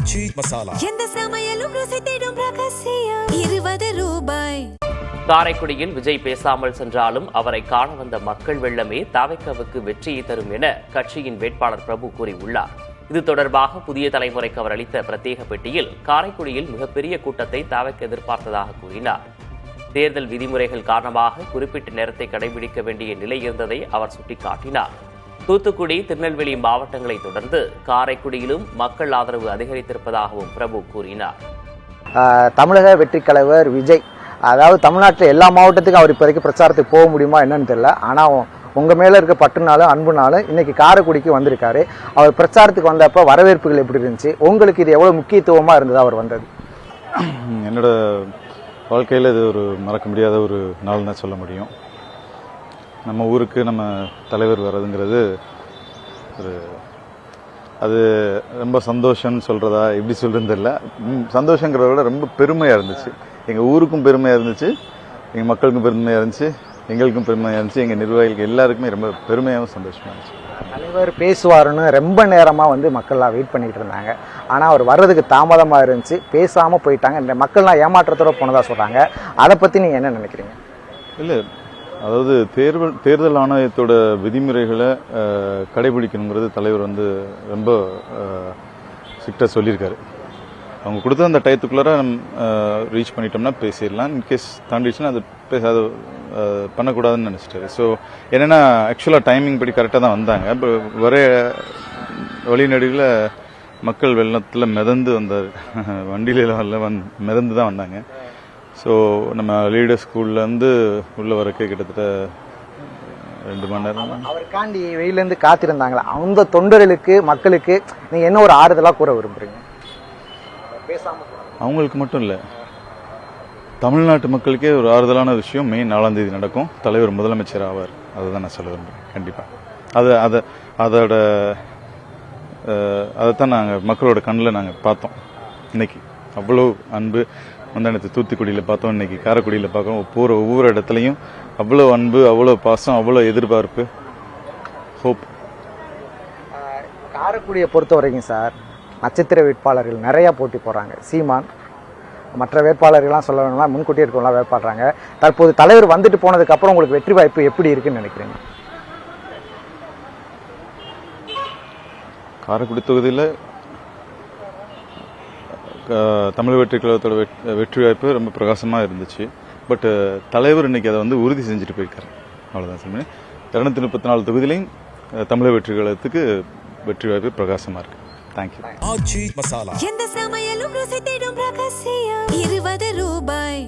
ஆச்சி மசாலா எந்த சமையலும் ருசி தேடும் ரகசியம் 20 ரூபாய். காரைக்குடியில் விஜய் பேசாமல் சென்றாலும் அவரை காண வந்த மக்கள் வெள்ளமே தவிகவுக்கு வெற்றியை தரும் என கட்சியின் வேட்பாளர் பிரபு கூறியுள்ளார். இது தொடர்பாக புதிய தலைமுறைக்கு அவர் அளித்த பிரத்யேக பேட்டியில் காரைக்குடியில் மிகப்பெரிய கூட்டத்தை தவிக எதிர்பார்த்ததாக கூறினார். தேர்தல் விதிமுறைகள் காரணமாக குறிப்பிட்ட நேரத்தை கடைபிடிக்க வேண்டிய நிலை இருந்ததை அவர் சுட்டிக்காட்டினார். தூத்துக்குடி, திருநெல்வேலி மாவட்டங்களை தொடர்ந்து காரைக்குடியிலும் மக்கள் ஆதரவு அதிகரித்திருப்பதாகவும் பிரபு கூறினார். தமிழக வெற்றிக் தலைவர் விஜய், அதாவது தமிழ்நாட்டில் எல்லா மாவட்டத்துக்கும் அவர் இப்போதைக்கு பிரச்சாரத்துக்கு போக முடியுமா என்னன்னு தெரியல. ஆனால் உங்கள் மேலே இருக்க பற்றுனாலும் அன்புனாலும் இன்னைக்கு காரைக்குடிக்கு வந்திருக்காரு. அவர் பிரச்சாரத்துக்கு வந்தப்போ வரவேற்புகள் எப்படி இருந்துச்சு? உங்களுக்கு இது எவ்வளோ முக்கியத்துவமாக இருந்தது அவர் வந்தது? என்னோட வாழ்க்கையில் இது ஒரு மறக்க முடியாத ஒரு நாள் தான் சொல்ல முடியும். நம்ம ஊருக்கு நம்ம தலைவர் வர்றதுங்கிறது அது ரொம்ப சந்தோஷம்னு சொல்கிறதா எப்படி சொல்கிறதுன்னு தெரியல. சந்தோஷங்கிறத விட ரொம்ப பெருமையாக இருந்துச்சு. எங்கள் ஊருக்கும் பெருமையாக இருந்துச்சு, எங்கள் மக்களுக்கும் பெருமையாக இருந்துச்சு, எங்களுக்கும் பெருமையாக இருந்துச்சு, எங்கள் நிர்வாகிகளுக்கு எல்லாருக்குமே ரொம்ப பெருமையாகவும் சந்தோஷமாக இருந்துச்சு. தலைவர் பேசுவாருன்னு ரொம்ப நேரமாக மக்கள்லாம் வெயிட் பண்ணிக்கிட்டு இருந்தாங்க. ஆனால் அவர் வர்றதுக்கு தாமதமாக இருந்துச்சு, பேசாமல் போயிட்டாங்க. இந்த மக்கள்லாம் ஏமாற்றத்தோடு போனதாக சொல்கிறாங்க. அதை பற்றி நீங்கள் என்ன நினைக்கிறீங்க? இல்லை, அதாவது தேர்தல் ஆணையத்தோட விதிமுறைகளை கடைபிடிக்கணுங்கிறது தலைவர் ரொம்ப ஸ்ட்ரிக்டாக சொல்லியிருக்காரு. அவங்க கொடுத்த அந்த டயத்துக்குள்ளார ரீச் பண்ணிட்டோம்னா பேசிடலாம். இன்கேஸ் தாண்டிடுச்சுன்னா அது பண்ணக்கூடாதுன்னு நினச்சிட்டாரு. ஸோ என்னென்னா ஆக்சுவலாக டைமிங் படி கரெக்டாக தான் வந்தாங்க. இப்போ வர வழிநடுவில் மக்கள் வெள்ளத்தில் மிதந்து வந்தார். வண்டியில மிதந்து தான் வந்தாங்க. ஸோ நம்ம லீடர் ஸ்கூல்லேருந்து உள்ளே வரக்கு கிட்டத்தட்ட 2 மணி நேரம் அவருக்காண்டி வெயிலேருந்து காத்திருந்தாங்களா? அந்த தொண்டர்களுக்கு, மக்களுக்கு நீங்கள் என்ன ஒரு ஆறுதலாக கூற விரும்புகிறீங்க? அவங்களுக்கு மட்டும் இல்லை, தமிழ்நாட்டு மக்களுக்கே ஒரு ஆறுதலான விஷயம் மே 4ஆம் தேதி நடக்கும். தலைவர் முதலமைச்சர் ஆவார். அதை தான் நான் சொல்ல விரும்புகிறேன். கண்டிப்பாக அதைத்தான் நாங்கள் மக்களோட கண்ணில் நாங்கள் பார்த்தோம். இன்னைக்கு அவ்வளோ அன்பு. முந்தானத்து தூத்துக்குடியில் பார்த்தோம், இன்னைக்கு காரைக்குடியில் பார்க்குறோம். ஒவ்வொரு இடத்துலையும் அவ்வளோ அன்பு, அவ்வளோ பாசம், அவ்வளோ எதிர்பார்ப்பு, ஹோப். காரைக்குடியை பொறுத்த வரைக்கும் சார், நட்சத்திர வேட்பாளர்கள் நிறையா போட்டி போடுறாங்க. சீமான், மற்ற வேட்பாளர்கள்லாம் சொல்ல வேணும்னா முன்கூட்டியே இருக்கவங்களாம் வேட்பாடுறாங்க. தற்போது தலைவர் வந்துட்டு போனதுக்கப்புறம் உங்களுக்கு வெற்றி வாய்ப்பு எப்படி இருக்குன்னு நினைக்கிறீங்க? காரைக்குடி தொகுதியில் தமிழ் வெற்றி கழகத்தோட வெற்றி வாய்ப்பு ரொம்ப பிரகாசமாக இருந்துச்சு. பட் தலைவர் இன்னைக்கு அதை உறுதி செஞ்சுட்டு போயிருக்காரு. அவ்வளோதான் சொன்னேன். 234 தொகுதியிலையும் தமிழ் வெற்றி கழகத்துக்கு வெற்றி வாய்ப்பு பிரகாசமாக இருக்கு. தேங்க்யூ. ஆச்சி மசாலா எந்த சமையலும் ருசி தேடும் ரகசியம் 20 ரூபாய்.